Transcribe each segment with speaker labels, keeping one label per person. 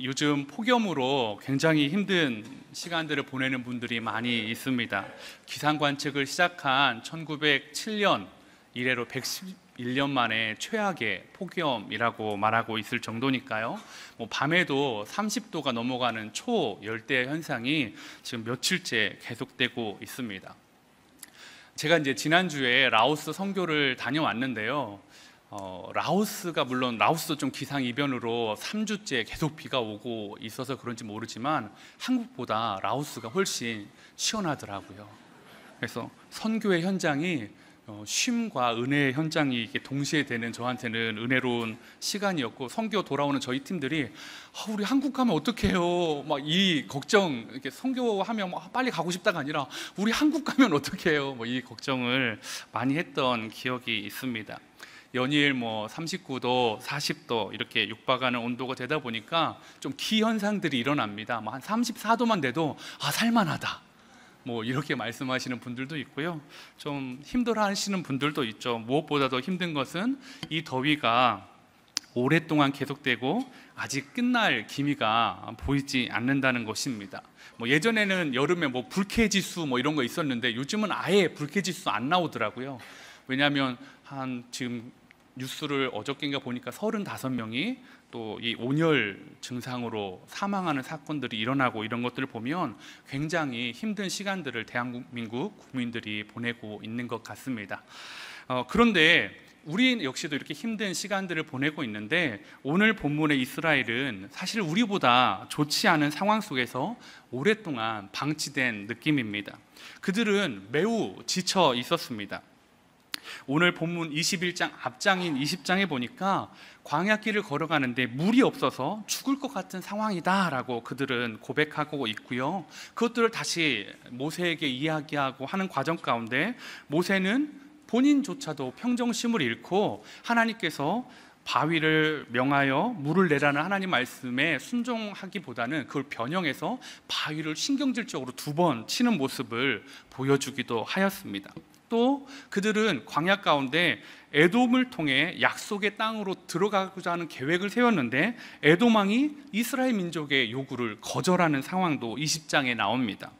Speaker 1: 요즘 폭염으로 굉장히 힘든 시간들을 보내는 분들이 많이 있습니다. 기상 관측을 시작한 1907년 이래로 111년 만에 최악의 폭염이라고 말하고 있을 정도니까요. 밤에도 30도가 넘어가는 초열대 현상이 지금 며칠째 계속되고 있습니다. 제가 이제 지난주에 라오스 선교를 다녀왔는데요. 라오스가 물론 라오스도 좀 기상이변으로 3주째 계속 비가 오고 있어서 그런지 모르지만 한국보다 라오스가 훨씬 시원하더라고요. 그래서 선교의 현장이 쉼과 은혜의 현장이 이게 동시에 되는 저한테는 은혜로운 시간이었고, 선교 돌아오는 저희 팀들이 우리 한국 가면 어떡해요? 막 이 걱정, 이렇게 선교하면 빨리 가고 싶다가 아니라 우리 한국 가면 어떡해요? 이 걱정을 많이 했던 기억이 있습니다. 연일 39도, 40도 이렇게 육박하는 온도가 되다 보니까 좀 기현상들이 일어납니다. 한 34도만 돼도 살만하다, 이렇게 말씀하시는 분들도 있고요. 좀 힘들어하시는 분들도 있죠. 무엇보다도 힘든 것은 이 더위가 오랫동안 계속되고 아직 끝날 기미가 보이지 않는다는 것입니다. 예전에는 여름에 불쾌지수 이런 거 있었는데 요즘은 아예 불쾌지수 안 나오더라고요. 왜냐하면 지금 뉴스를 어저께인가 보니까 35명이 또 이 온열 증상으로 사망하는 사건들이 일어나고, 이런 것들을 보면 굉장히 힘든 시간들을 대한민국 국민들이 보내고 있는 것 같습니다. 그런데 우리 역시도 이렇게 힘든 시간들을 보내고 있는데, 오늘 본문의 이스라엘은 사실 우리보다 좋지 않은 상황 속에서 오랫동안 방치된 느낌입니다. 그들은 매우 지쳐 있었습니다. 오늘 본문 21장 앞장인 20장에 보니까 광야길을 걸어가는데 물이 없어서 죽을 것 같은 상황이다라고 그들은 고백하고 있고요. 그것들을 다시 모세에게 이야기하고 하는 과정 가운데 모세는 본인조차도 평정심을 잃고 하나님께서 바위를 명하여 물을 내라는 하나님 말씀에 순종하기보다는 그걸 변형해서 바위를 신경질적으로 2번 치는 모습을 보여주기도 하였습니다. 또 그들은 광야 가운데 에돔을 통해 약속의 땅으로 들어가고자 하는 계획을 세웠는데 에돔 왕이 이스라엘 민족의 요구를 거절하는 상황도 20장에 나옵니다.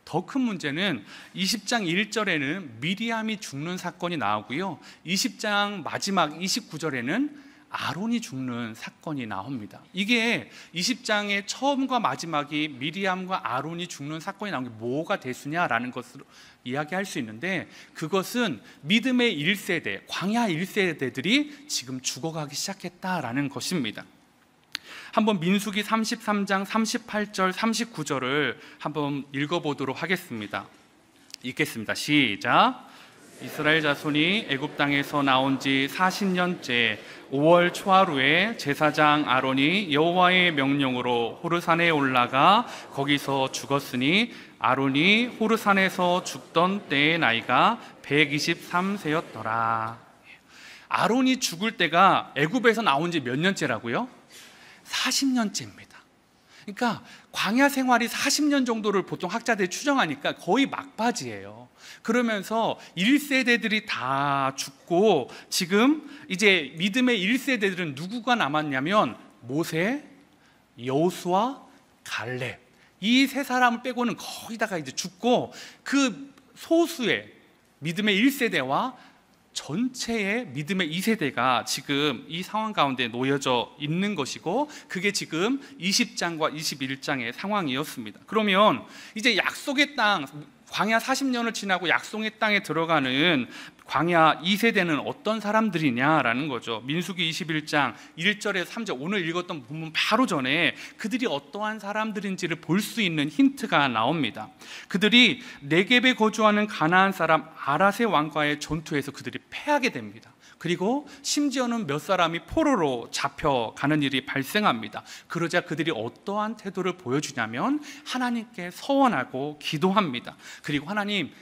Speaker 1: 더 큰 문제는 20장 1절에는 미리암이 죽는 사건이 나오고요, 20장 마지막 29절에는 아론이 죽는 사건이 나옵니다. 이게 20장의 처음과 마지막이 미리암과 아론이 죽는 사건이 나온 게 뭐가 대수냐라는 것을 이야기할 수 있는데, 그것은 믿음의 1세대, 광야 1세대들이 지금 죽어가기 시작했다라는 것입니다. 한번 민수기 33장 38절 39절을 한번 읽어보도록 하겠습니다. 읽겠습니다. 시작. 이스라엘 자손이 애굽 땅에서 나온 지 40년째 5월 초하루에 제사장 아론이 여호와의 명령으로 호르산에 올라가 거기서 죽었으니 아론이 호르산에서 죽던 때의 나이가 123세였더라. 아론이 죽을 때가 애굽에서 나온 지 몇 년째라고요? 40년째입니다. 그러니까 광야 생활이 40년 정도를 보통 학자들이 추정하니까 거의 막바지예요. 그러면서 1세대들이 다 죽고 지금 이제 믿음의 1세대들은 누구가 남았냐면 모세, 여호수아, 갈렙, 이 세 사람을 빼고는 거의 다가 이제 죽고, 그 소수의 믿음의 1세대와 전체의 믿음의 2세대가 지금 이 상황 가운데 놓여져 있는 것이고, 그게 지금 20장과 21장의 상황이었습니다. 그러면 이제 약속의 땅, 광야 40년을 지나고 약속의 땅에 들어가는 광야 2세대는 어떤 사람들이냐라는 거죠. 민수기 21장 1절에서 3절, 오늘 읽었던 본문 바로 전에 그들이 어떠한 사람들인지를 볼 수 있는 힌트가 나옵니다. 그들이 네겝에 거주하는 가나안 사람 아랏의 왕과의 전투에서 그들이 패하게 됩니다. 그리고 심지어는 몇 사람이 포로로 잡혀가는 일이 발생합니다. 그러자 그들이 어떠한 태도를 보여주냐면 하나님께 서원하고 기도합니다. 그리고 하나님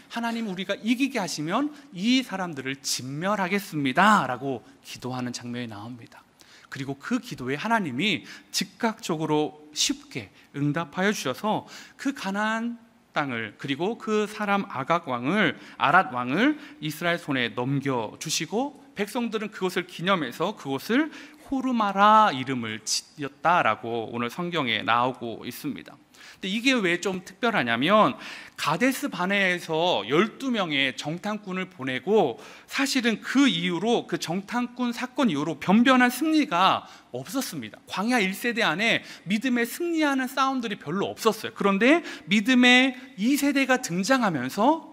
Speaker 1: 우리가 이기게 하시면 이 사람들을 진멸하겠습니다 라고 기도하는 장면이 나옵니다. 그리고 그 기도에 하나님이 즉각적으로 쉽게 응답하여 주셔서 그 가나안 땅을, 그리고 그 사람 아각 왕을, 아랏 왕을 이스라엘 손에 넘겨주시고, 백성들은 그것을 기념해서 그것을 호르마라 이름을 지었다라고 오늘 성경에 나오고 있습니다. 근데 이게 왜 좀 특별하냐면 가데스 바네아에서 12명의 정탐꾼을 보내고 사실은 그 이후로 그 정탐꾼 사건 이후로 변변한 승리가 없었습니다. 광야 1세대 안에 믿음의 승리하는 싸움들이 별로 없었어요. 그런데 믿음의 2세대가 등장하면서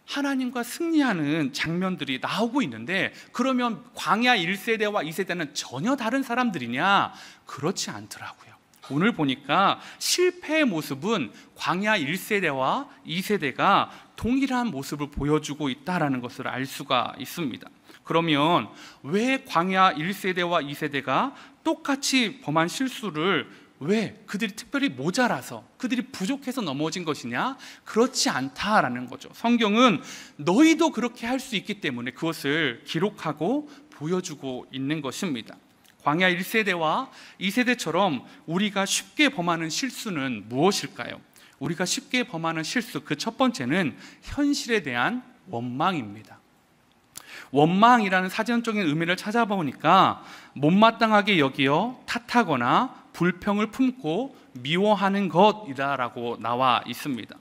Speaker 1: 하나님과 승리하는 장면들이 나오고 있는데, 그러면 광야 1세대와 2세대는 전혀 다른 사람들이냐? 그렇지 않더라고요. 오늘 보니까 실패의 모습은 광야 1세대와 2세대가 동일한 모습을 보여주고 있다는 것을 알 수가 있습니다. 그러면 왜 광야 1세대와 2세대가 똑같이 범한 실수를 왜 그들이 특별히 모자라서 그들이 부족해서 넘어진 것이냐? 그렇지 않다라는 거죠. 성경은 너희도 그렇게 할 수 있기 때문에 그것을 기록하고 보여주고 있는 것입니다. 광야 1세대와 2세대처럼 우리가 쉽게 범하는 실수는 무엇일까요? 우리가 쉽게 범하는 실수, 그 첫 번째는 현실에 대한 원망입니다. 원망이라는 사전적인 의미를 찾아보니까 못마땅하게 여기어 탓하거나 불평을 품고 미워하는 것이다라고 나와 있습니다.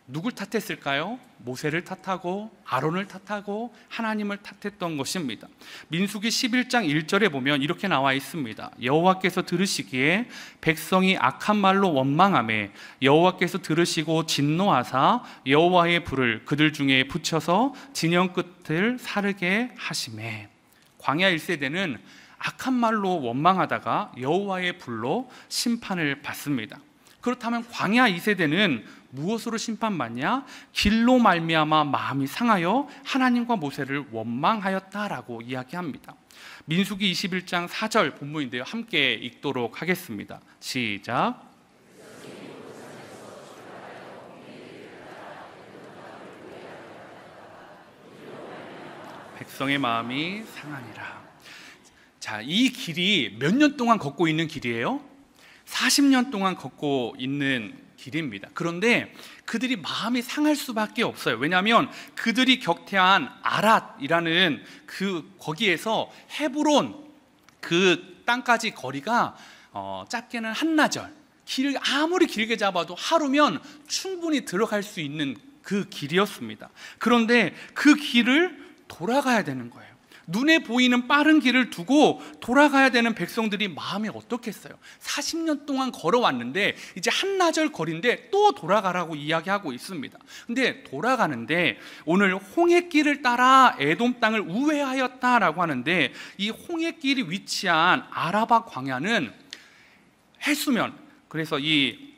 Speaker 1: 누굴 탓했을까요? 모세를 탓하고 아론을 탓하고 하나님을 탓했던 것입니다. 민수기 11장 1절에 보면 이렇게 나와 있습니다. 여호와께서 들으시기에 백성이 악한 말로 원망하매 여호와께서 들으시고 진노하사 여호와의 불을 그들 중에 붙여서 진영 끝을 사르게 하시매. 광야 1세대는 악한 말로 원망하다가 여호와의 불로 심판을 받습니다. 그렇다면 광야 2세대는 무엇으로 심판받냐? 길로 말미암아 마음이 상하여 하나님과 모세를 원망하였다라고 이야기합니다. 민수기 21장 4절 본문인데요, 함께 읽도록 하겠습니다. 시작. 백성의 마음이 상하니라. 자, 이 길이 몇 년 동안 걷고 있는 길이에요? 40년 동안 걷고 있는 길입니다. 그런데 그들이 마음이 상할 수밖에 없어요. 왜냐하면 그들이 격퇴한 아랏이라는 거기에서 헤브론 그 땅까지 거리가 짧게는 한나절, 길을 아무리 길게 잡아도 하루면 충분히 들어갈 수 있는 그 길이었습니다. 그런데 그 길을 돌아가야 되는 거예요. 눈에 보이는 빠른 길을 두고 돌아가야 되는 백성들이 마음이 어떻겠어요? 40년 동안 걸어왔는데 이제 한나절 거리인데 또 돌아가라고 이야기하고 있습니다. 근데 돌아가는데 오늘 홍해길을 따라 에돔 땅을 우회하였다라고 하는데, 이 홍해길이 위치한 아라바 광야는 해수면, 그래서 이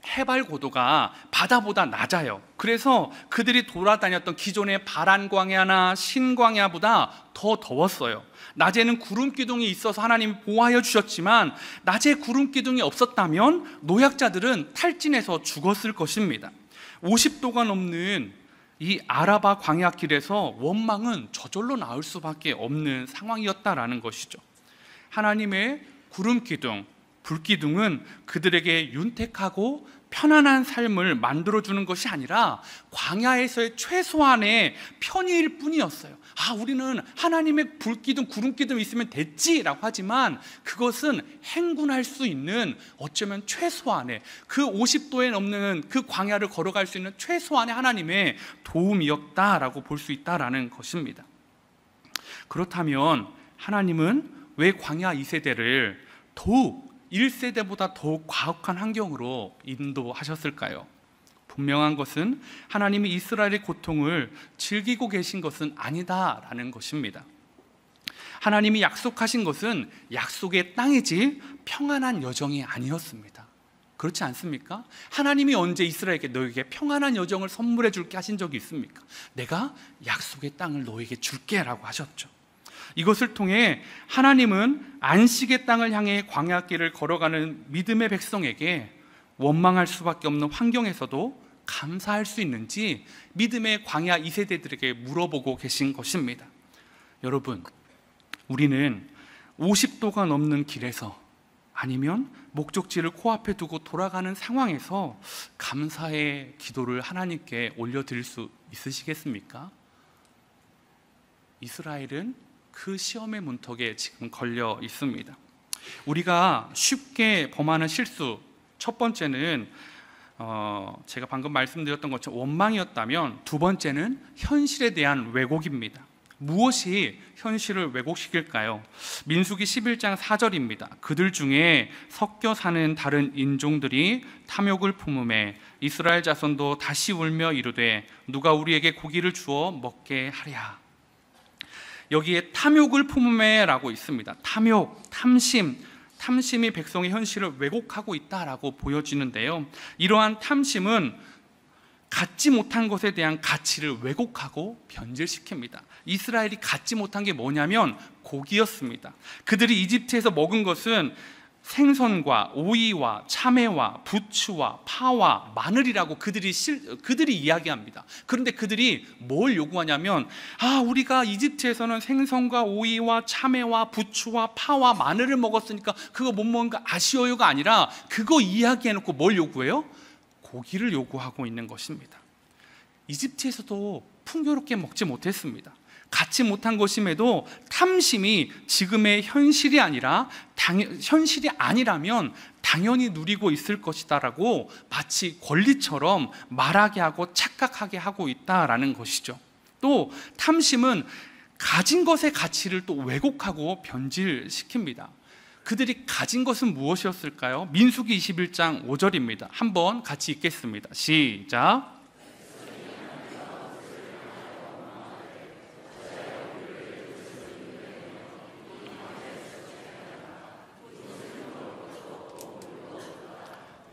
Speaker 1: 해발 고도가 바다보다 낮아요. 그래서 그들이 돌아다녔던 기존의 바란 광야나 신 광야보다 더 더웠어요. 낮에는 구름 기둥이 있어서 하나님이 보호하여 주셨지만 낮에 구름 기둥이 없었다면 노약자들은 탈진해서 죽었을 것입니다. 50도가 넘는 이 아라바 광야길에서 원망은 저절로 나올 수밖에 없는 상황이었다라는 것이죠. 하나님의 구름 기둥, 불기둥은 그들에게 윤택하고 편안한 삶을 만들어주는 것이 아니라 광야에서의 최소한의 편의일 뿐이었어요. 우리는 하나님의 불기둥, 구름기둥 있으면 됐지라고 하지만 그것은 행군할 수 있는 어쩌면 최소한의 그 50도에 넘는 그 광야를 걸어갈 수 있는 최소한의 하나님의 도움이었다라고 볼 수 있다라는 것입니다. 그렇다면 하나님은 왜 광야 2세대를 더욱 1세대보다 더욱 과혹한 환경으로 인도하셨을까요? 분명한 것은 하나님이 이스라엘의 고통을 즐기고 계신 것은 아니다라는 것입니다. 하나님이 약속하신 것은 약속의 땅이지 평안한 여정이 아니었습니다. 그렇지 않습니까? 하나님이 언제 이스라엘에게 너에게 평안한 여정을 선물해 줄게 하신 적이 있습니까? 내가 약속의 땅을 너에게 줄게 라고 하셨죠. 이것을 통해 하나님은 안식의 땅을 향해 광야길을 걸어가는 믿음의 백성에게 원망할 수밖에 없는 환경에서도 감사할 수 있는지 믿음의 광야 2세대들에게 물어보고 계신 것입니다. 여러분, 우리는 50도가 넘는 길에서 아니면 목적지를 코앞에 두고 돌아가는 상황에서 감사의 기도를 하나님께 올려드릴 수 있으시겠습니까? 이스라엘은 그 시험의 문턱에 지금 걸려 있습니다. 우리가 쉽게 범하는 실수, 첫 번째는 제가 방금 말씀드렸던 것처럼 원망이었다면, 두 번째는 현실에 대한 왜곡입니다. 무엇이 현실을 왜곡시킬까요? 민수기 11장 4절입니다. 그들 중에 섞여 사는 다른 인종들이 탐욕을 품음에 이스라엘 자손도 다시 울며 이르되 누가 우리에게 고기를 주어 먹게 하랴. 여기에 탐욕을 품음에 라고 있습니다. 탐욕, 탐심이 백성의 현실을 왜곡하고 있다라고 보여지는데요, 이러한 탐심은 갖지 못한 것에 대한 가치를 왜곡하고 변질시킵니다. 이스라엘이 갖지 못한 게 뭐냐면 고기였습니다. 그들이 이집트에서 먹은 것은 생선과 오이와 참외와 부추와 파와 마늘이라고 그들이 이야기합니다. 그런데 그들이 뭘 요구하냐면, 우리가 이집트에서는 생선과 오이와 참외와 부추와 파와 마늘을 먹었으니까 그거 못 먹는가 아쉬워요가 아니라, 그거 이야기해놓고 뭘 요구해요? 고기를 요구하고 있는 것입니다. 이집트에서도 풍요롭게 먹지 못했습니다. 갖지 못한 것임에도 탐심이 지금의 현실이 아니라면 당연히 누리고 있을 것이다라고 마치 권리처럼 말하게 하고 착각하게 하고 있다라는 것이죠. 또 탐심은 가진 것의 가치를 또 왜곡하고 변질시킵니다. 그들이 가진 것은 무엇이었을까요? 민수기 21장 5절입니다. 한번 같이 읽겠습니다. 시작.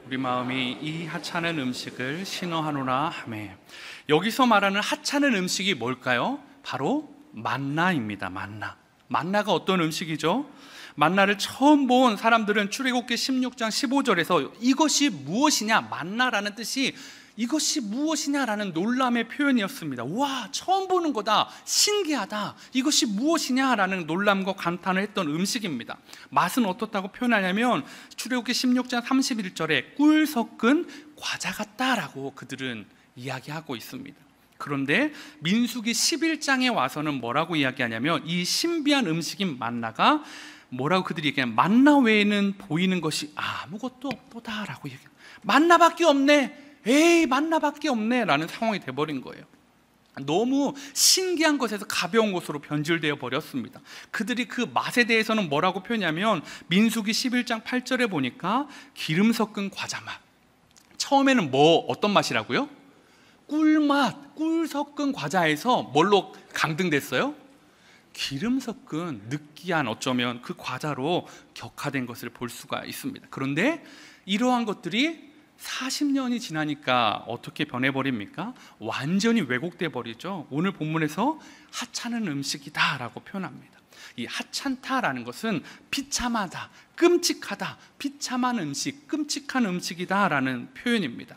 Speaker 1: 우리 마음이 이 하찮은 음식을 신어하노라 하매. 여기서 말하는 하찮은 음식이 뭘까요? 바로 만나입니다. 만나가 어떤 음식이죠? 만나를 처음 본 사람들은 출애굽기 16장 15절에서 이것이 무엇이냐, 만나라는 뜻이 이것이 무엇이냐라는 놀람의 표현이었습니다. 와, 처음 보는 거다, 신기하다, 이것이 무엇이냐라는 놀람과 감탄을 했던 음식입니다. 맛은 어떻다고 표현하냐면 출애굽기 16장 31절에 꿀 섞은 과자 같다라고 그들은 이야기하고 있습니다. 그런데 민수기 11장에 와서는 뭐라고 이야기하냐면, 이 신비한 음식인 만나가 뭐라고 그들이 얘기하냐면, 만나 외에는 보이는 것이 아무것도 없도다라고 얘기해요. 만나밖에 없네, 에이 만나밖에 없네 라는 상황이 돼버린 거예요. 너무 신기한 것에서 가벼운 것으로 변질되어 버렸습니다. 그들이 그 맛에 대해서는 뭐라고 표현하냐면, 민수기 11장 8절에 보니까 기름 섞은 과자 맛. 처음에는 어떤 맛이라고요? 꿀맛, 꿀 섞은 과자에서 뭘로 강등됐어요? 기름 섞은 느끼한, 어쩌면 그 과자로 격화된 것을 볼 수가 있습니다. 그런데 이러한 것들이 40년이 지나니까 어떻게 변해버립니까? 완전히 왜곡돼 버리죠. 오늘 본문에서 하찮은 음식이다 라고 표현합니다. 이 하찮다라는 것은 비참하다, 끔찍하다, 비참한 음식, 끔찍한 음식이다 라는 표현입니다.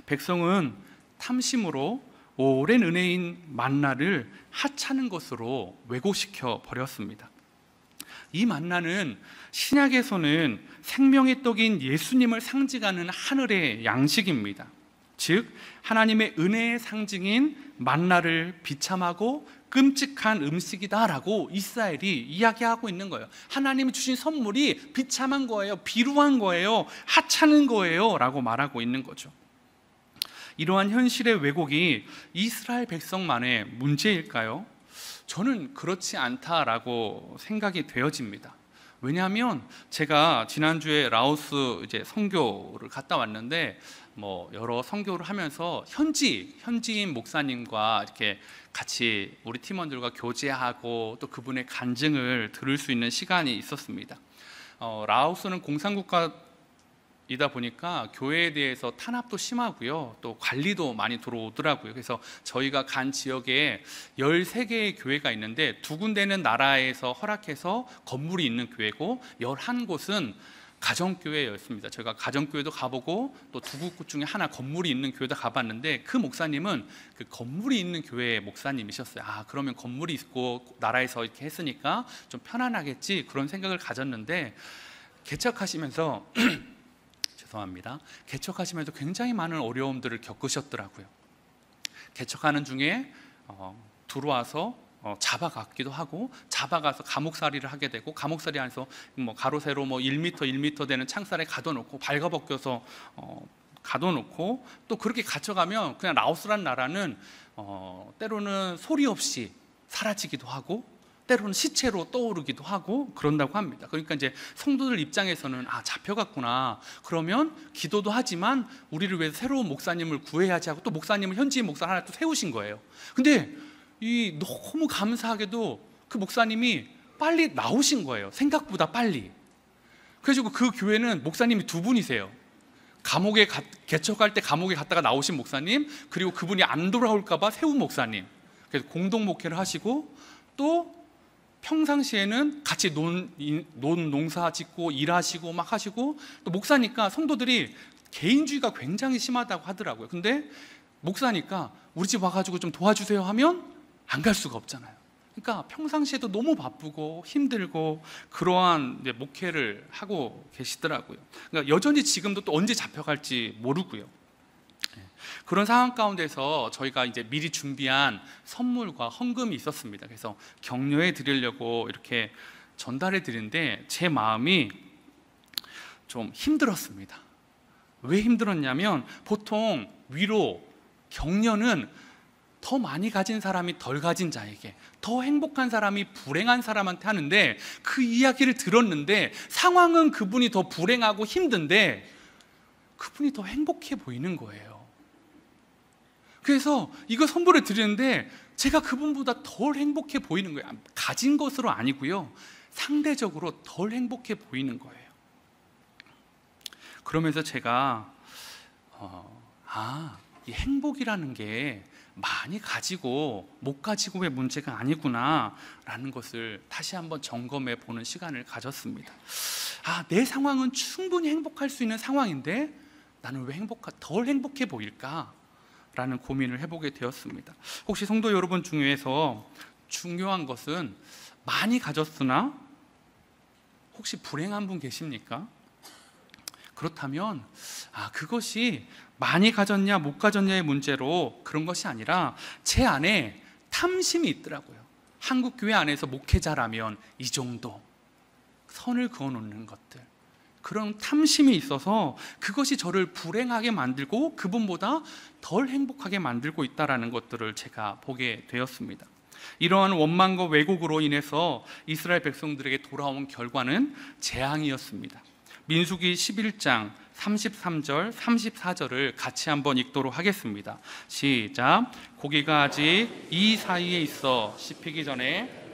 Speaker 1: 백성은 탐심으로 오랜 은혜인 만나를 하찮은 것으로 왜곡시켜 버렸습니다. 이 만나는 신약에서는 생명의 떡인 예수님을 상징하는 하늘의 양식입니다. 즉 하나님의 은혜의 상징인 만나를 비참하고 끔찍한 음식이다라고 이스라엘이 이야기하고 있는 거예요. 하나님이 주신 선물이 비참한 거예요, 비루한 거예요, 하찮은 거예요 라고 말하고 있는 거죠. 이러한 현실의 왜곡이 이스라엘 백성만의 문제일까요? 저는 그렇지 않다라고 생각이 되어집니다. 왜냐하면 제가 지난주에 라오스 선교를 갔다 왔는데, 여러 선교를 하면서 현지인 목사님과 이렇게 같이 우리 팀원들과 교제하고 또 그분의 간증을 들을 수 있는 시간이 있었습니다. 라오스는 공산국가이다 보니까 교회에 대해서 탄압도 심하고요, 또 관리도 많이 들어오더라고요. 그래서 저희가 간 지역에 13개의 교회가 있는데 2군데는 나라에서 허락해서 건물이 있는 교회고 11곳은 가정교회였습니다. 제가 가정교회도 가보고 또 2곳 중에 하나 건물이 있는 교회도 가봤는데, 그 목사님은 그 건물이 있는 교회의 목사님이셨어요. 그러면 건물이 있고 나라에서 이렇게 했으니까 좀 편안하겠지, 그런 생각을 가졌는데, 개척하시면서 개척하시면서 굉장히 많은 어려움들을 겪으셨더라고요. 개척하는 중에 들어와서 잡아갔기도 하고, 잡아가서 감옥살이를 하게 되고, 감옥살이 안에서 가로 세로 1m 되는 창살에 가둬놓고 발가벗겨서 가둬놓고, 또 그렇게 갇혀가면 그냥 라오스라는 나라는 때로는 소리 없이 사라지기도 하고, 때로는 시체로 떠오르기도 하고 그런다고 합니다. 그러니까 이제 성도들 입장에서는 잡혀갔구나, 그러면 기도도 하지만 우리를 위해서 새로운 목사님을 구해야지 하고, 또 목사님을 현지인 목사 하나 또 세우신 거예요. 근데 너무 감사하게도 그 목사님이 빨리 나오신 거예요. 생각보다 빨리. 그래서 그 교회는 목사님이 두 분이세요. 개척할 때 감옥에 갔다가 나오신 목사님, 그리고 그분이 안 돌아올까 봐 세운 목사님. 그래서 공동 목회를 하시고, 또 평상시에는 같이 농사 짓고 일하시고 막 하시고, 또 목사니까 성도들이 개인주의가 굉장히 심하다고 하더라고요. 근데 목사니까 우리 집 와가지고 좀 도와주세요 하면 안 갈 수가 없잖아요. 그러니까 평상시에도 너무 바쁘고 힘들고 그러한 목회를 하고 계시더라고요. 그러니까 여전히 지금도 또 언제 잡혀갈지 모르고요. 그런 상황 가운데서 저희가 이제 미리 준비한 선물과 헌금이 있었습니다. 그래서 격려해 드리려고 이렇게 전달해 드리는데, 제 마음이 좀 힘들었습니다. 왜 힘들었냐면, 보통 위로, 격려는 더 많이 가진 사람이 덜 가진 자에게, 더 행복한 사람이 불행한 사람한테 하는데, 그 이야기를 들었는데 상황은 그분이 더 불행하고 힘든데 그분이 더 행복해 보이는 거예요. 그래서 이거 선물을 드리는데 제가 그분보다 덜 행복해 보이는 거예요. 가진 것으로 아니고요, 상대적으로 덜 행복해 보이는 거예요. 그러면서 제가 이 행복이라는 게 많이 가지고 못 가지고의 문제가 아니구나 라는 것을 다시 한번 점검해 보는 시간을 가졌습니다. 내 상황은 충분히 행복할 수 있는 상황인데 나는 왜 덜 행복해 보일까? 라는 고민을 해보게 되었습니다. 혹시 성도 여러분 중에서 중요한 것은 많이 가졌으나 혹시 불행한 분 계십니까? 그렇다면 그것이 많이 가졌냐 못 가졌냐의 문제로 그런 것이 아니라 제 안에 탐심이 있더라고요. 한국 교회 안에서 목회자라면 이 정도 선을 그어놓는 것들, 그런 탐심이 있어서 그것이 저를 불행하게 만들고 그분보다 덜 행복하게 만들고 있다는 것들을 제가 보게 되었습니다. 이러한 원망과 왜곡으로 인해서 이스라엘 백성들에게 돌아온 결과는 재앙이었습니다. 민수기 11장 33절, 34절을 같이 한번 읽도록 하겠습니다. 시작. 고기가 아직 이 사이에 있어 씹히기 전에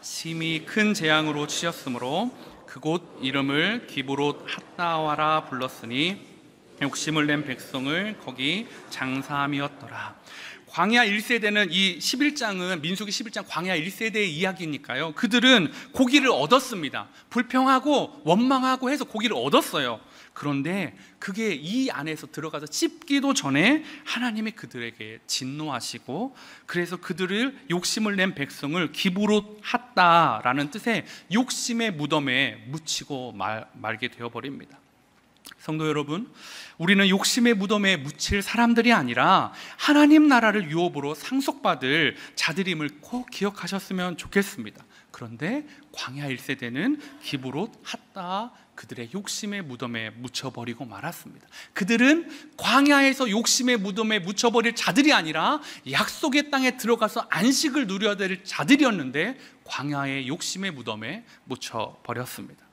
Speaker 1: 심히 큰 재앙으로 치셨으므로 그곳 이름을 기브롯 핫다와라 불렀으니 욕심을 낸 백성을 거기 장사함이었더라. 광야 1세대는 이 11장은 민수기 11장 광야 1세대의 이야기니까요, 그들은 고기를 얻었습니다. 불평하고 원망하고 해서 고기를 얻었어요. 그런데 그게 이 안에서 들어가서 씹기도 전에 하나님이 그들에게 진노하시고, 그래서 그들을 욕심을 낸 백성을 기브롯 핫다라는 뜻의 욕심의 무덤에 묻히고 말게 되어버립니다. 성도 여러분, 우리는 욕심의 무덤에 묻힐 사람들이 아니라 하나님 나라를 유업으로 상속받을 자들임을 꼭 기억하셨으면 좋겠습니다. 그런데 광야 1세대는 기브롯 핫다, 그들의 욕심의 무덤에 묻혀버리고 말았습니다. 그들은 광야에서 욕심의 무덤에 묻혀버릴 자들이 아니라 약속의 땅에 들어가서 안식을 누려야 될 자들이었는데 광야의 욕심의 무덤에 묻혀버렸습니다.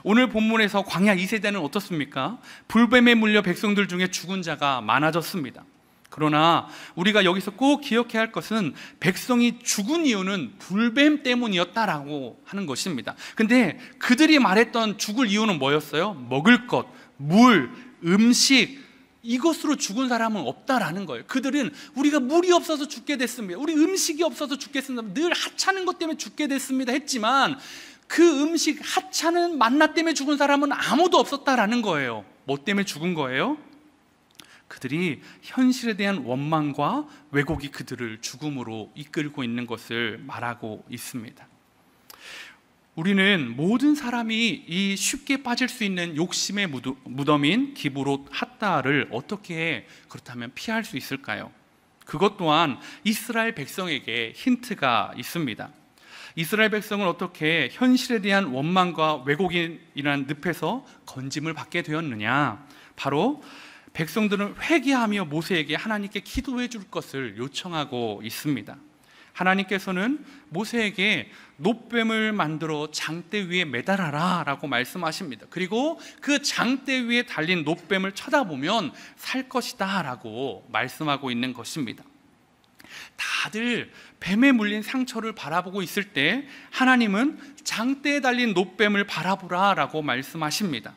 Speaker 1: 오늘 본문에서 광야 2세대는 어떻습니까? 불뱀에 물려 백성들 중에 죽은 자가 많아졌습니다. 그러나 우리가 여기서 꼭 기억해야 할 것은 백성이 죽은 이유는 불뱀 때문이었다라고 하는 것입니다. 근데 그들이 말했던 죽을 이유는 뭐였어요? 먹을 것, 물, 음식, 이것으로 죽은 사람은 없다라는 거예요. 그들은 우리가 물이 없어서 죽게 됐습니다, 우리 음식이 없어서 죽겠습니다, 늘 하찮은 것 때문에 죽게 됐습니다 했지만, 그 음식 하찮은 만나 때문에 죽은 사람은 아무도 없었다라는 거예요. 뭐 때문에 죽은 거예요? 그들이 현실에 대한 원망과 왜곡이 그들을 죽음으로 이끌고 있는 것을 말하고 있습니다. 우리는 모든 사람이 이 쉽게 빠질 수 있는 욕심의 무덤인 기브롯 핫다를 어떻게 그렇다면 피할 수 있을까요? 그것 또한 이스라엘 백성에게 힌트가 있습니다. 이스라엘 백성은 어떻게 현실에 대한 원망과 왜곡이라는 늪에서 건짐을 받게 되었느냐? 바로 백성들은 회개하며 모세에게 하나님께 기도해 줄 것을 요청하고 있습니다. 하나님께서는 모세에게 놋뱀을 만들어 장대 위에 매달아라 라고 말씀하십니다. 그리고 그 장대 위에 달린 놋뱀을 쳐다보면 살 것이다 라고 말씀하고 있는 것입니다. 다들 뱀에 물린 상처를 바라보고 있을 때 하나님은 장대에 달린 놋뱀을 바라보라 라고 말씀하십니다.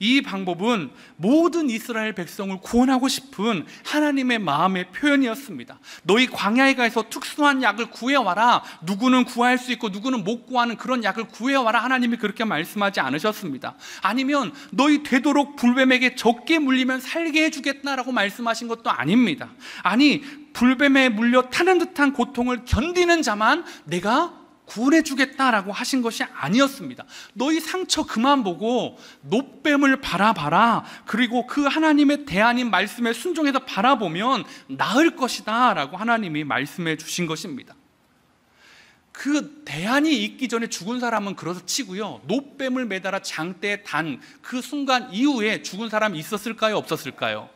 Speaker 1: 이 방법은 모든 이스라엘 백성을 구원하고 싶은 하나님의 마음의 표현이었습니다. 너희 광야에 가서 특수한 약을 구해와라. 누구는 구할 수 있고 누구는 못 구하는 그런 약을 구해와라. 하나님이 그렇게 말씀하지 않으셨습니다. 아니면 너희 되도록 불뱀에게 적게 물리면 살게 해주겠다라고 말씀하신 것도 아닙니다. 아니, 불뱀에 물려 타는 듯한 고통을 견디는 자만 내가 구원해 주겠다라고 하신 것이 아니었습니다. 너희 상처 그만 보고 놋뱀을 바라봐라. 그리고 그 하나님의 대안인 말씀에 순종해서 바라보면 나을 것이다 라고 하나님이 말씀해 주신 것입니다. 그 대안이 있기 전에 죽은 사람은 그렇다 치고요, 놋뱀을 매달아 장대에 단 그 순간 이후에 죽은 사람이 있었을까요? 없었을까요?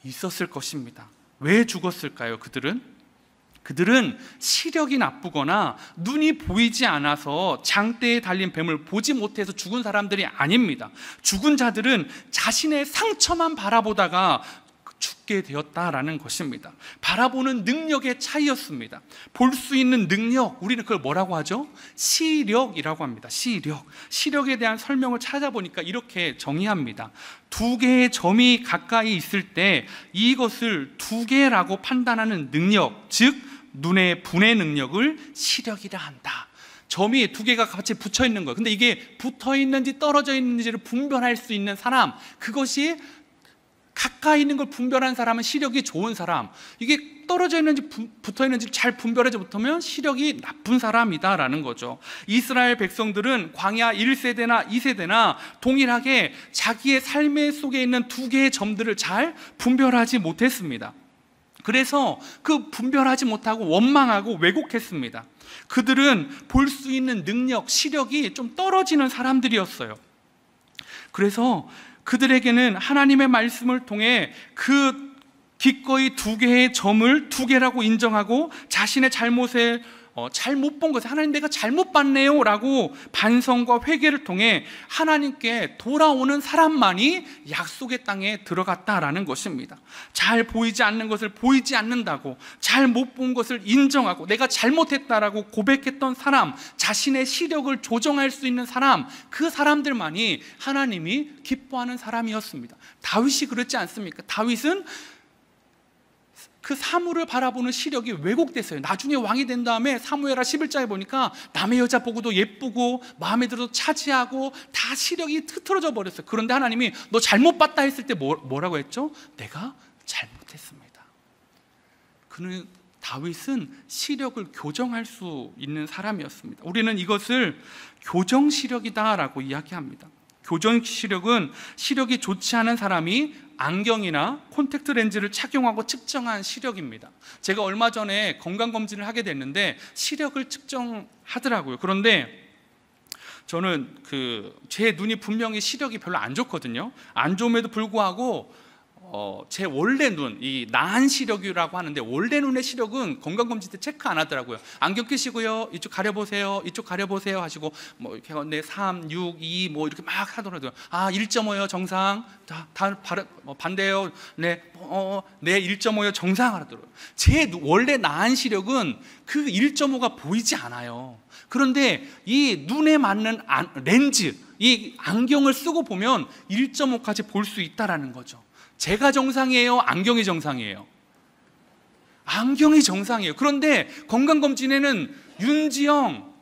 Speaker 1: 있었을 것입니다. 왜 죽었을까요? 그들은 시력이 나쁘거나 눈이 보이지 않아서 장대에 달린 뱀을 보지 못해서 죽은 사람들이 아닙니다. 죽은 자들은 자신의 상처만 바라보다가 죽게 되었다라는 것입니다. 바라보는 능력의 차이였습니다. 볼 수 있는 능력, 우리는 그걸 뭐라고 하죠? 시력이라고 합니다. 시력에 대한 설명을 찾아보니까 이렇게 정의합니다. 두 개의 점이 가까이 있을 때 이것을 두 개라고 판단하는 능력, 즉 눈의 분해 능력을 시력이라 한다. 점이 두 개가 같이 붙어 있는 거예요. 근데 이게 붙어 있는지 떨어져 있는지를 분별할 수 있는 사람, 그것이 가까이 있는 걸 분별하는 사람은 시력이 좋은 사람, 이게 떨어져 있는지 붙어 있는지 잘 분별하지 못하면 시력이 나쁜 사람이다라는 거죠. 이스라엘 백성들은 광야 1세대나 2세대나 동일하게 자기의 삶의 속에 있는 두 개의 점들을 잘 분별하지 못했습니다. 그래서 그 분별하지 못하고 원망하고 왜곡했습니다. 그들은 볼 수 있는 능력, 시력이 좀 떨어지는 사람들이었어요. 그래서 그들에게는 하나님의 말씀을 통해 그 기꺼이 두 개의 점을 두 개라고 인정하고 자신의 잘못에 잘못 본 것을 하나님 내가 잘못 봤네요 라고 반성과 회개를 통해 하나님께 돌아오는 사람만이 약속의 땅에 들어갔다라는 것입니다. 잘 보이지 않는 것을 보이지 않는다고, 잘 못 본 것을 인정하고 내가 잘못했다라고 고백했던 사람, 자신의 시력을 조정할 수 있는 사람, 그 사람들만이 하나님이 기뻐하는 사람이었습니다. 다윗이 그렇지 않습니까? 다윗은 그 사무를 바라보는 시력이 왜곡됐어요. 나중에 왕이 된 다음에 사무엘하 11장에 보니까 남의 여자 보고도 예쁘고 마음에 들어서 차지하고 다 시력이 흐트러져 버렸어요. 그런데 하나님이 너 잘못 봤다 했을 때 뭐라고 했죠? 내가 잘못했습니다. 그는 다윗은 시력을 교정할 수 있는 사람이었습니다. 우리는 이것을 교정시력이다라고 이야기합니다. 교정시력은 시력이 좋지 않은 사람이 안경이나 콘택트 렌즈를 착용하고 측정한 시력입니다. 제가 얼마 전에 건강검진을 하게 됐는데 시력을 측정하더라고요. 그런데 저는 제 눈이 분명히 시력이 별로 안 좋거든요. 안 좋음에도 불구하고 제 원래 눈, 이 나한 시력이라고 하는데 원래 눈의 시력은 건강검진 때 체크 안 하더라고요. 안경 끼시고요, 이쪽 가려보세요, 이쪽 가려보세요 하시고 뭐 이렇게 네, 3, 6, 2 뭐 이렇게 막 하더라고요. 1.5요 정상, 다 반대요, 네, 네 1.5요 정상 하더라고요. 제 원래 나한 시력은 그 1.5가 보이지 않아요. 그런데 이 눈에 맞는 렌즈, 이 안경을 쓰고 보면 1.5까지 볼 수 있다라는 거죠. 제가 정상이에요? 안경이 정상이에요? 안경이 정상이에요. 그런데 건강검진에는 윤지영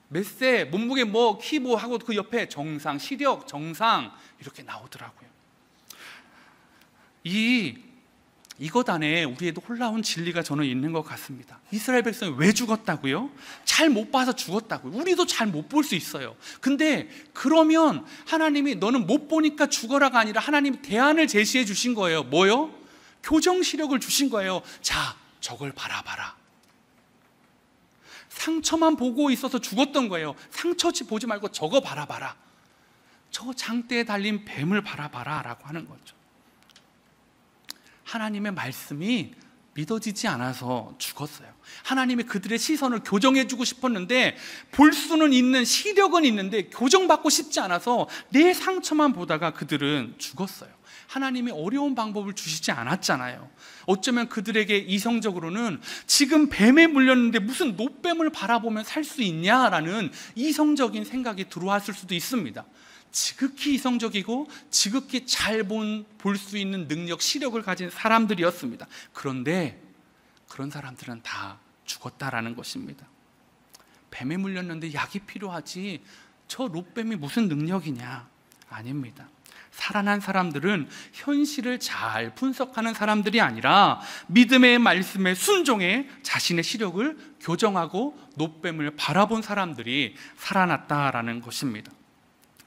Speaker 1: 몇 세, 몸무게 뭐, 키 뭐 하고 그 옆에 정상, 시력 정상 이렇게 나오더라고요. 이것 안에 우리에도 홀라운 진리가 저는 있는 것 같습니다. 이스라엘 백성이 왜 죽었다고요? 잘 못 봐서 죽었다고요. 우리도 잘 못 볼 수 있어요. 근데 그러면 하나님이 너는 못 보니까 죽어라가 아니라 하나님이 대안을 제시해 주신 거예요. 뭐요? 교정 시력을 주신 거예요. 자, 저걸 바라봐라. 상처만 보고 있어서 죽었던 거예요. 상처 보지 말고 저거 바라봐라. 저 장대에 달린 뱀을 바라봐라 라고 하는 거죠. 하나님의 말씀이 믿어지지 않아서 죽었어요. 하나님이 그들의 시선을 교정해 주고 싶었는데, 볼 수는 있는, 시력은 있는데 교정받고 싶지 않아서 내 상처만 보다가 그들은 죽었어요. 하나님이 어려운 방법을 주시지 않았잖아요. 어쩌면 그들에게 이성적으로는 지금 뱀에 물렸는데 무슨 노뱀을 바라보면 살 수 있냐라는 이성적인 생각이 들어왔을 수도 있습니다. 지극히 이성적이고 지극히 잘 볼 수 있는 능력, 시력을 가진 사람들이었습니다. 그런데 그런 사람들은 다 죽었다라는 것입니다. 뱀에 물렸는데 약이 필요하지, 저 노뱀이 무슨 능력이냐? 아닙니다. 살아난 사람들은 현실을 잘 분석하는 사람들이 아니라 믿음의 말씀에 순종해 자신의 시력을 교정하고 노뱀을 바라본 사람들이 살아났다라는 것입니다.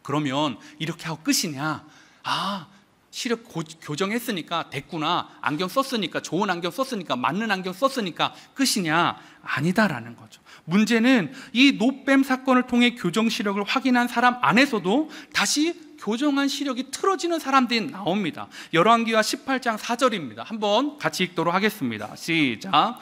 Speaker 1: 그러면 이렇게 하고 끝이냐? 아, 시력 교정했으니까 됐구나, 안경 썼으니까, 좋은 안경 썼으니까, 맞는 안경 썼으니까 끝이냐? 아니다라는 거죠. 문제는 이 노뱀 사건을 통해 교정 시력을 확인한 사람 안에서도 다시 교정한 시력이 틀어지는 사람들이 나옵니다. 열왕기하 18장 4절입니다. 한번 같이 읽도록 하겠습니다. 시작.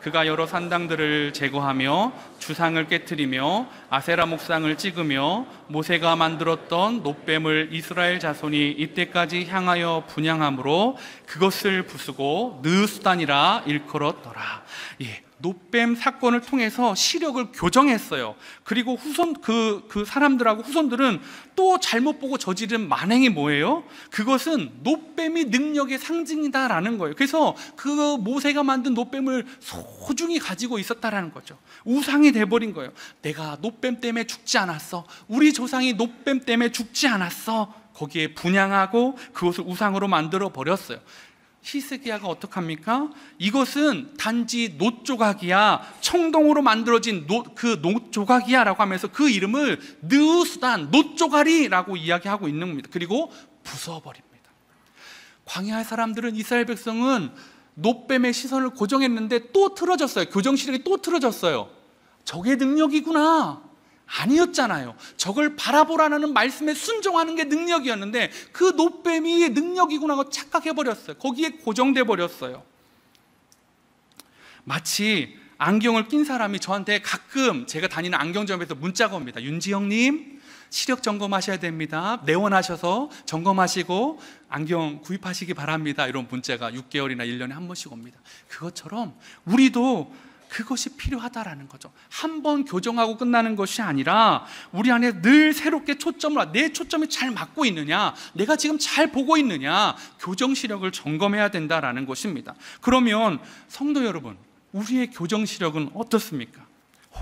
Speaker 1: 그가 여러 산당들을 제거하며 주상을 깨트리며 아세라 목상을 찍으며 모세가 만들었던 노뱀을 이스라엘 자손이 이때까지 향하여 분향함으로 그것을 부수고 느수단이라 일컬었더라. 예, 노뱀 사건을 통해서 시력을 교정했어요. 그리고 그 사람들하고 후손들은 또 잘못 보고 저지른 만행이 뭐예요? 그것은 노뱀이 능력의 상징이다라는 거예요. 그래서 그 모세가 만든 노뱀을 소중히 가지고 있었다라는 거죠. 우상이 돼버린 거예요. 내가 노뱀 때문에 죽지 않았어, 우리 조상이 노뱀 때문에 죽지 않았어, 거기에 분향하고 그것을 우상으로 만들어 버렸어요. 히스기야가 어떡합니까? 이것은 단지 놋조각이야, 청동으로 만들어진 그 놋조각이야 라고 하면서 그 이름을 느수단, 놋조가리라고 이야기하고 있는 겁니다. 그리고 부숴버립니다. 광야의 사람들은, 이스라엘 백성은 노뱀의 시선을 고정했는데 또 틀어졌어요. 교정 시력이 또 틀어졌어요. 저게 능력이구나. 아니었잖아요. 저걸 바라보라는 말씀에 순종하는 게 능력이었는데 그 노뱀이 능력이구나 하고 착각해버렸어요. 거기에 고정돼 버렸어요. 마치 안경을 낀 사람이 저한테 가끔 제가 다니는 안경점에서 문자가 옵니다. 윤지영님, 시력 점검하셔야 됩니다. 내원하셔서 점검하시고 안경 구입하시기 바랍니다. 이런 문자가 6개월이나 1년에 한 번씩 옵니다. 그것처럼 우리도 그것이 필요하다라는 거죠. 한 번 교정하고 끝나는 것이 아니라 우리 안에 늘 새롭게 내 초점이 잘 맞고 있느냐, 내가 지금 잘 보고 있느냐, 교정 시력을 점검해야 된다라는 것입니다. 그러면 성도 여러분, 우리의 교정 시력은 어떻습니까?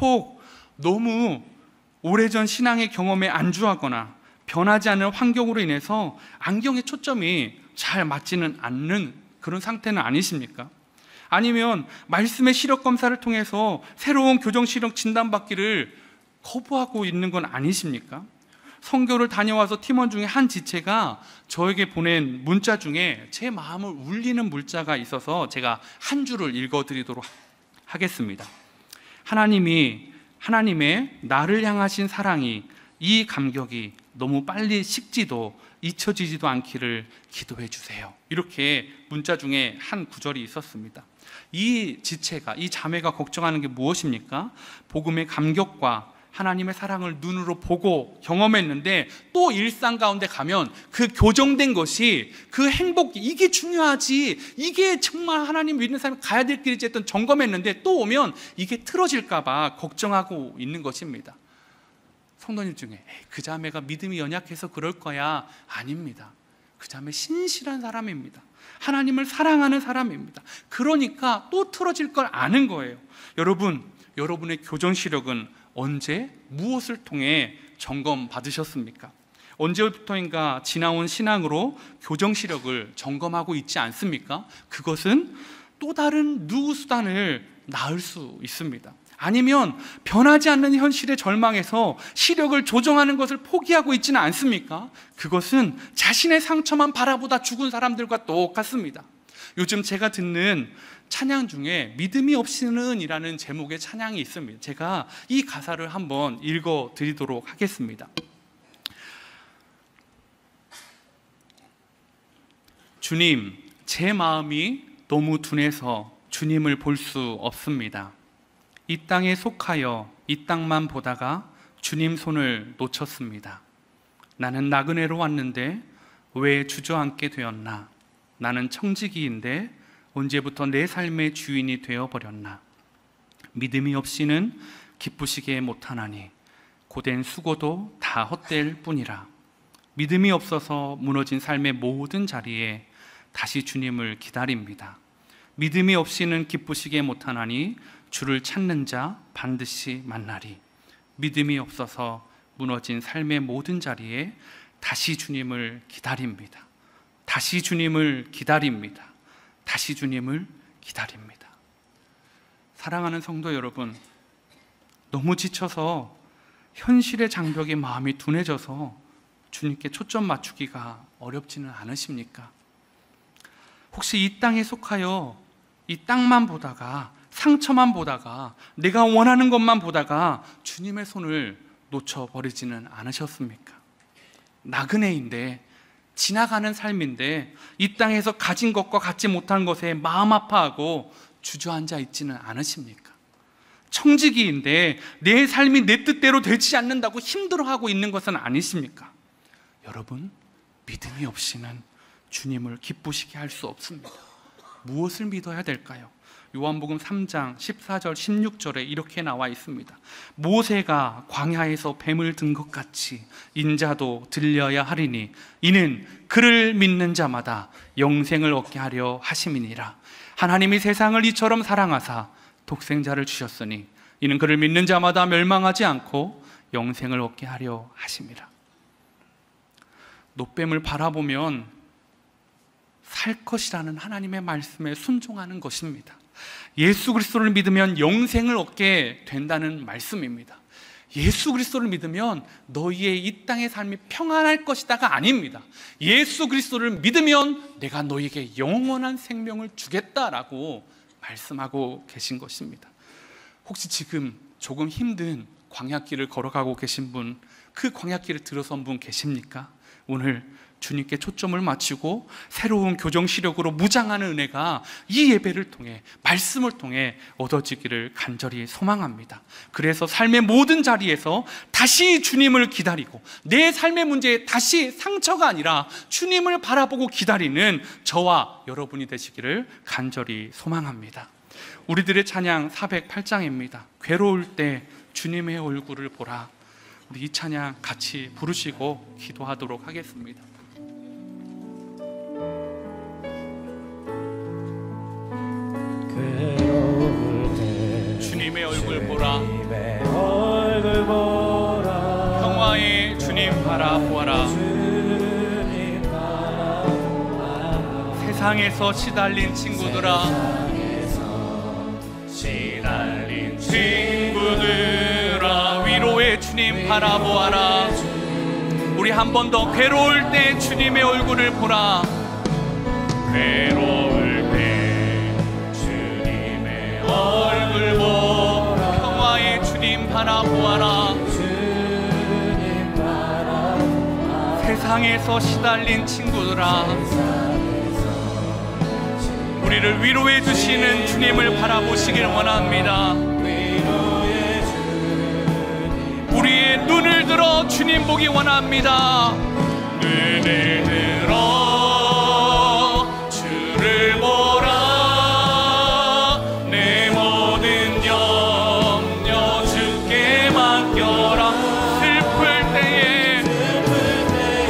Speaker 1: 혹 너무 오래전 신앙의 경험에 안주하거나 변하지 않는 환경으로 인해서 안경의 초점이 잘 맞지는 않는 그런 상태는 아니십니까? 아니면 말씀의 시력 검사를 통해서 새로운 교정 시력 진단받기를 거부하고 있는 건 아니십니까? 선교를 다녀와서 팀원 중에 한 지체가 저에게 보낸 문자 중에 제 마음을 울리는 문자가 있어서 제가 한 줄을 읽어드리도록 하겠습니다. 하나님의 나를 향하신 사랑이, 이 감격이 너무 빨리 식지도 잊혀지지도 않기를 기도해 주세요. 이렇게 문자 중에 한 구절이 있었습니다. 이 지체가, 이 자매가 걱정하는 게 무엇입니까? 복음의 감격과 하나님의 사랑을 눈으로 보고 경험했는데 또 일상 가운데 가면 그 교정된 것이, 그 행복, 이게 중요하지, 이게 정말 하나님 믿는 사람이 가야 될 길이지 했던 점검했는데 또 오면 이게 틀어질까 봐 걱정하고 있는 것입니다. 성도님 중에 그 자매가 믿음이 연약해서 그럴 거야, 아닙니다. 그 자매 신실한 사람입니다. 하나님을 사랑하는 사람입니다. 그러니까 또 틀어질 걸 아는 거예요. 여러분의 교정 시력은 언제, 무엇을 통해 점검 받으셨습니까? 언제부터인가 지나온 신앙으로 교정 시력을 점검하고 있지 않습니까? 그것은 또 다른 누수단을 낳을 수 있습니다. 아니면 변하지 않는 현실에 절망해서 시력을 조정하는 것을 포기하고 있지는 않습니까? 그것은 자신의 상처만 바라보다 죽은 사람들과 똑같습니다. 요즘 제가 듣는 찬양 중에 믿음이 없이는 이라는 제목의 찬양이 있습니다. 제가 이 가사를 한번 읽어 드리도록 하겠습니다. 주님, 제 마음이 너무 둔해서 주님을 볼 수 없습니다. 이 땅에 속하여 이 땅만 보다가 주님 손을 놓쳤습니다. 나는 나그네로 왔는데 왜 주저앉게 되었나? 나는 청지기인데 언제부터 내 삶의 주인이 되어버렸나? 믿음이 없이는 기쁘시게 못하나니 고된 수고도 다 헛될 뿐이라. 믿음이 없어서 무너진 삶의 모든 자리에 다시 주님을 기다립니다. 믿음이 없이는 기쁘시게 못하나니 주를 찾는 자 반드시 만나리. 믿음이 없어서 무너진 삶의 모든 자리에 다시 주님을 기다립니다. 다시 주님을 기다립니다. 다시 주님을 기다립니다. 사랑하는 성도 여러분, 너무 지쳐서 현실의 장벽에 마음이 둔해져서 주님께 초점 맞추기가 어렵지는 않으십니까? 혹시 이 땅에 속하여 이 땅만 보다가, 상처만 보다가, 내가 원하는 것만 보다가 주님의 손을 놓쳐버리지는 않으셨습니까? 나그네인데, 지나가는 삶인데 이 땅에서 가진 것과 갖지 못한 것에 마음 아파하고 주저앉아 있지는 않으십니까? 청지기인데 내 삶이 내 뜻대로 되지 않는다고 힘들어하고 있는 것은 아니십니까? 여러분, 믿음이 없이는 주님을 기쁘시게 할 수 없습니다. 무엇을 믿어야 될까요? 요한복음 3장 14절 16절에 이렇게 나와 있습니다. 모세가 광야에서 뱀을 든 것 같이 인자도 들려야 하리니 이는 그를 믿는 자마다 영생을 얻게 하려 하심이니라. 하나님이 세상을 이처럼 사랑하사 독생자를 주셨으니 이는 그를 믿는 자마다 멸망하지 않고 영생을 얻게 하려 하심이라. 노뱀을 바라보면 살 것이라는 하나님의 말씀에 순종하는 것입니다. 예수 그리스도를 믿으면 영생을 얻게 된다는 말씀입니다. 예수 그리스도를 믿으면 너희의 이 땅의 삶이 평안할 것이다가 아닙니다. 예수 그리스도를 믿으면 내가 너희에게 영원한 생명을 주겠다라고 말씀하고 계신 것입니다. 혹시 지금 조금 힘든 광야길을 걸어가고 계신 분, 그 광야길을 들어선 분 계십니까? 오늘 주님께 초점을 맞추고 새로운 교정 시력으로 무장하는 은혜가 이 예배를 통해, 말씀을 통해 얻어지기를 간절히 소망합니다. 그래서 삶의 모든 자리에서 다시 주님을 기다리고 내 삶의 문제에 다시 상처가 아니라 주님을 바라보고 기다리는 저와 여러분이 되시기를 간절히 소망합니다. 우리들의 찬양 408장입니다. 괴로울 때 주님의 얼굴을 보라. 우리 이 찬양 같이 부르시고 기도하도록 하겠습니다. 주님의 얼굴 보라. 평화의 주님 바라보아라. 세상에서 시달린 친구들아, 위로의 주님 바라보아라. 우리 한 번 더 괴로울 때 주님의 얼굴을 보라. 괴로울 때 주님의 얼굴 보라. 평화의 주님 바라보아라. 세상에서 시달린 친구들아, 우리를 위로해 주시는 주님을 바라보시길 원합니다. 우리의 눈을 들어 주님 보기 원합니다. 눈을 들어 주를 보라. 내 모든 염려 주께 맡겨라. 슬플 때에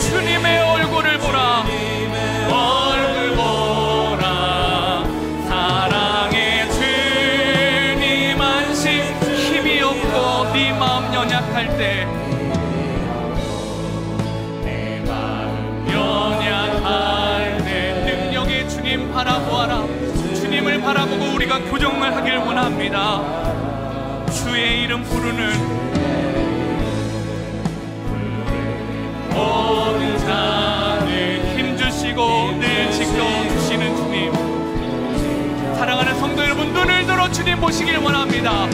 Speaker 1: 주님의 얼굴을 보라. 얼굴 보라. 사랑의 주님 안심. 힘이 없고 네 마음 연약할 때, 내 마음 연약할 때 능력의 주님 바라보아라. 주님을 바라보고 우리가 교정을 하길 원합니다. 주의 이름 부르는 모든 자를 힘주시고 늘 지켜주시는 주님, 보시길 원합니다.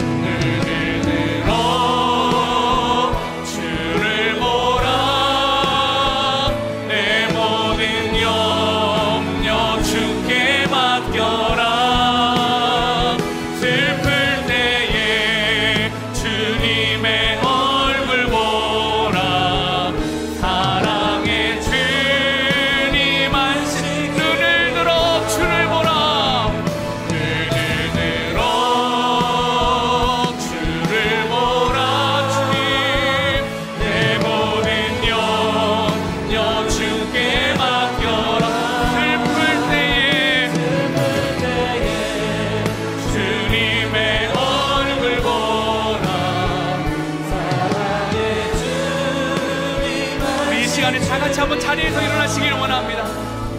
Speaker 1: 다 같이 한번 자리에서 일어나시기를 원합니다.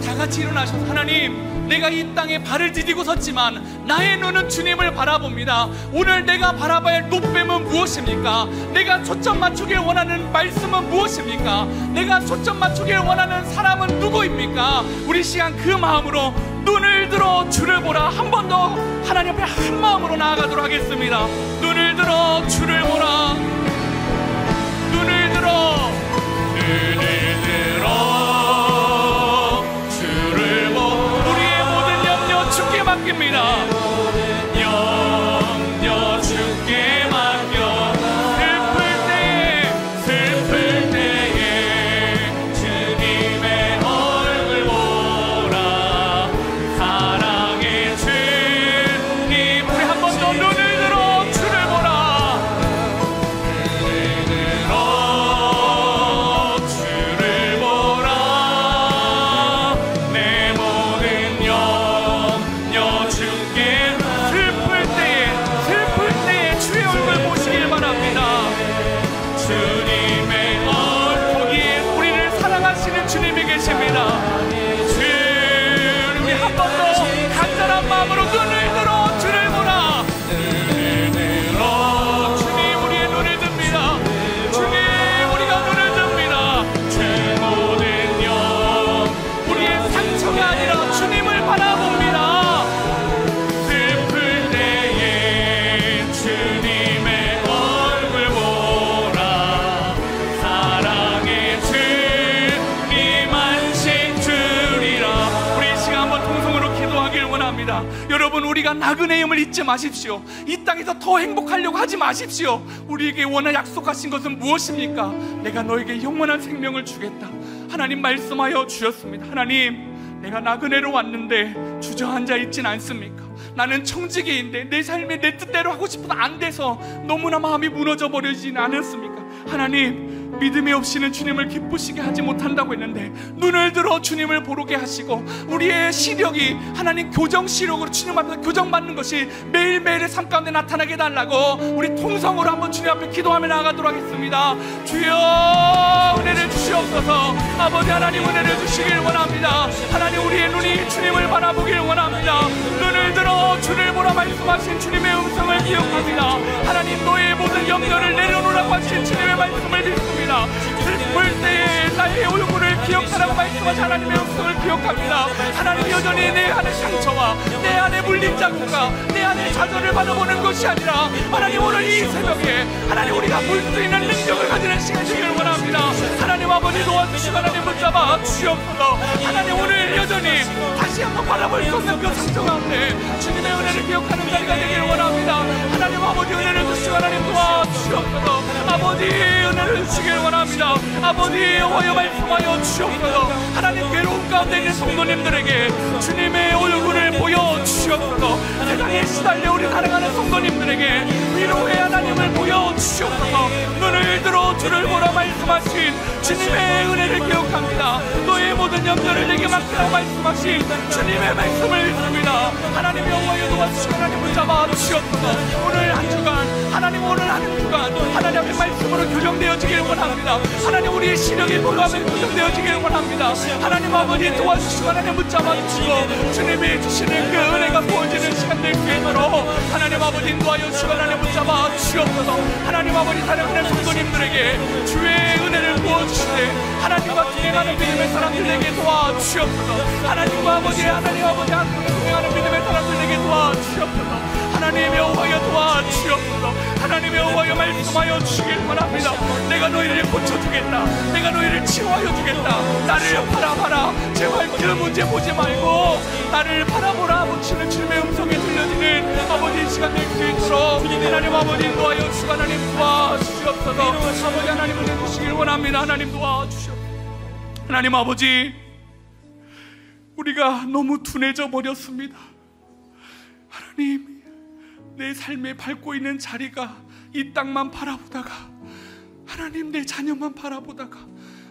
Speaker 1: 다 같이 일어나셔서 하나님, 내가 이 땅에 발을 디디고 섰지만 나의 눈은 주님을 바라봅니다. 오늘 내가 바라봐야 할 높임은 무엇입니까? 내가 초점 맞추길 원하는 말씀은 무엇입니까? 내가 초점 맞추길 원하는 사람은 누구입니까? 우리 시간 그 마음으로 눈을 들어 주를 보라. 한 번 더 하나님 앞에 한 마음으로 나아가도록 하겠습니다. 눈을 들어 주를 보라. 눈을 들어 주를 보. 우리의 모든 염려 주께 맡깁니다. 염려 주께 맡겨. 슬플 때에 주님의 얼굴 보라. 사랑의 주님. 우리 한 번 더 눈을 들어 주를 보라. 눈을 들어 주를 보라. 내 모든 염려 주께. 슬플 때에 주의 얼굴 보시길 바랍니다. 주님의 거기에 우리를 사랑하시는 주님이 계십니다. 주님이 한 번 더 간절한 마음으로 눈을 들어 주를 보라. 눈을 들어. 주님, 우리의 눈을 듭니다. 주님, 우리가 눈을 듭니다. 주 모든 우리의 상처가 아니라 주님을 바라봅니다. 슬플 때에 주님의 얼굴 보라. 사랑의 주님 안식 주리라. 우리 이 시간 한번 통성으로 기도하길 원합니다. 여러분, 우리가 나그네임을 잊지 마십시오. 이 땅에서 더 행복하려고 하지 마십시오. 우리에게 원하 약속하신 것은 무엇입니까? 내가 너에게 영원한 생명을 주겠다. 하나님 말씀하여 주셨습니다. 하나님, 내가 나그네로 왔는데 주저앉아 있진 않습니까? 나는 청지기인데 내 삶에 내 뜻대로 하고 싶어도 안 돼서 너무나 마음이 무너져 버리진 않았습니까? 하나님, 믿음이 없이는 주님을 기쁘시게 하지 못한다고 했는데 눈을 들어 주님을 보게 하시고 우리의 시력이 하나님 교정 시력으로 주님 앞에서 교정받는 것이 매일매일의 삶 가운데 나타나게 해달라고 우리 통성으로 한번 주님 앞에 기도하며 나아가도록 하겠습니다. 주여, 은혜를 주시옵소서. 아버지 하나님, 은혜를 주시길 원합니다. 하나님, 우리의 눈이 주님을 바라보길 원합니다. 눈을 들어 주를 보라 말씀하신 주님의 음성을 기억합니다. 하나님, 너의 모든 염려를 내려놓으라고 하신 주님의 말씀을 믿습니다. 슬플 때에 나의 얼굴을 기억하라고 말씀하신 하나님의 음성을 기억합니다. 하나님, 여전히 내 안의 상처와 내 안의 물린 자국과 내 안의 좌절을 바라보는 것이 아니라 하나님, 오늘 이 새벽에 하나님, 우리가 볼 수 있는 능력을 가지는 시간이 되기를 원합니다. 하나님 아버지, 도와주시고 하나님 붙잡아 주시옵소서. 하나님, 오늘 여전히 다시 한번 바라볼 수 없는 그 상처 가운데 주님의 은혜를 기억하는 자리가 되기를 원합니다. 하나님 아버지, 은혜를 주시고 하나님 도와주시옵소서. 아버지, 은혜를 주시길 원합니다. 아버지, 여호와여 말씀하여 주시옵소서. 하나님, 괴로움 가운데 있는 성도님들에게 주님의 얼굴을 보여주시옵소서. 세상에 시달려 우리 사랑하는 성도님들에게 위로의 하나님을 보여주시옵소서. 눈을 들어 주를 보라 말씀하신 주님의 은혜를 기억합니다. 너의 모든 염려를 내게 맡기라 말씀하신 주님의 말씀을 믿습니다. 하나님, 여호와여 도와주시고 하나님 붙잡아 주시옵소서. 오늘 한 주간 하나님, 오늘 한 주간 하나님 앞에 말씀으로 교정되어지길 원합니다. 하나님, 우리의 시력이 보호하며 교정되어지길 원합니다. 하나님 아버지, 도와주시고 하나님 붙잡아 주시고 주님이 주시는 그 은혜가 부어지는 시간 될 수 있도록 하나님 아버지 인도하여 주시고 하나님 붙잡아 주시옵소서. 하나님 아버지, 사랑하는 성도님들에게 주의 은혜를 부어주시되 하나님과 동행하는 믿음의 사람들에게 도와주시옵소서. 하나님과 아버지, 하나님 아버지 함께 동행하는 믿음의 사람들에게 도와주시옵소서. 하나님 여호와여 도와주옵소서. 하나님 여호와여 말씀하여 주시길 원합니다. 내가 너희를 고쳐주겠다. 내가 너희를 치유하여 주겠다. 나를 바라봐라. 제발 그 문제 보지 말고 나를 바라보라. 아버지는 주님의 음성에 들려지는 아버지 시간 될 수 있도록 하나님 아버지 도와여 주시고 하나님 도와주시옵소서. 아버지 하나님을 해주시길 원합니다. 하나님 도와주시옵소서. 하나님 아버지, 우리가 너무 둔해져 버렸습니다. 하나님, 내 삶에 밟고 있는 자리가 이 땅만 바라보다가, 하나님 내 자녀만 바라보다가,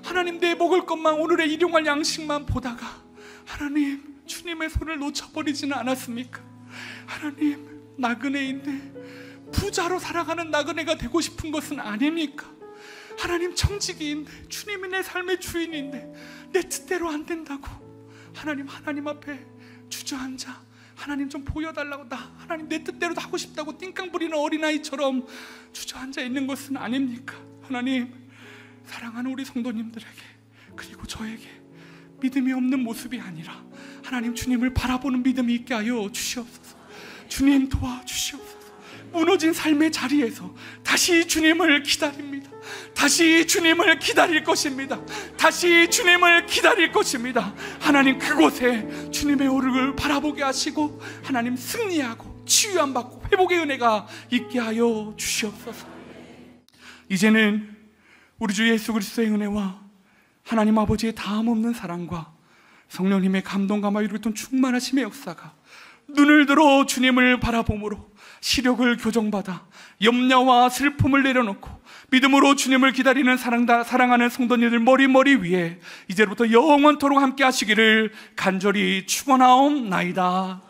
Speaker 1: 하나님 내 먹을 것만, 오늘의 일용할 양식만 보다가, 하나님 주님의 손을 놓쳐버리지는 않았습니까? 하나님, 나그네인데 부자로 살아가는 나그네가 되고 싶은 것은 아닙니까? 하나님 청지기인데, 주님이 내 삶의 주인인데 내 뜻대로 안 된다고 하나님 앞에 주저앉아 하나님 좀 보여달라고, 나 하나님 내 뜻대로 하고 싶다고 띵깡 부리는 어린아이처럼 주저앉아 있는 것은 아닙니까? 하나님, 사랑하는 우리 성도님들에게, 그리고 저에게 믿음이 없는 모습이 아니라 하나님 주님을 바라보는 믿음이 있게 하여 주시옵소서. 주님 도와주시옵소서. 무너진 삶의 자리에서 다시 주님을 기다립니다. 다시 주님을 기다릴 것입니다. 다시 주님을 기다릴 것입니다. 하나님 그곳에 주님의 얼굴을 바라보게 하시고 하나님 승리하고 치유함 받고 회복의 은혜가 있게 하여 주시옵소서. 이제는 우리 주 예수 그리스도의 은혜와 하나님 아버지의 다함없는 사랑과 성령님의 감동과 마유로던 충만하심의 역사가 눈을 들어 주님을 바라봄으로 시력을 교정받아 염려와 슬픔을 내려놓고 믿음으로 주님을 기다리는 사랑하는 성도님들 머리 위에 이제부터 영원토록 함께 하시기를 간절히 축원하옵나이다.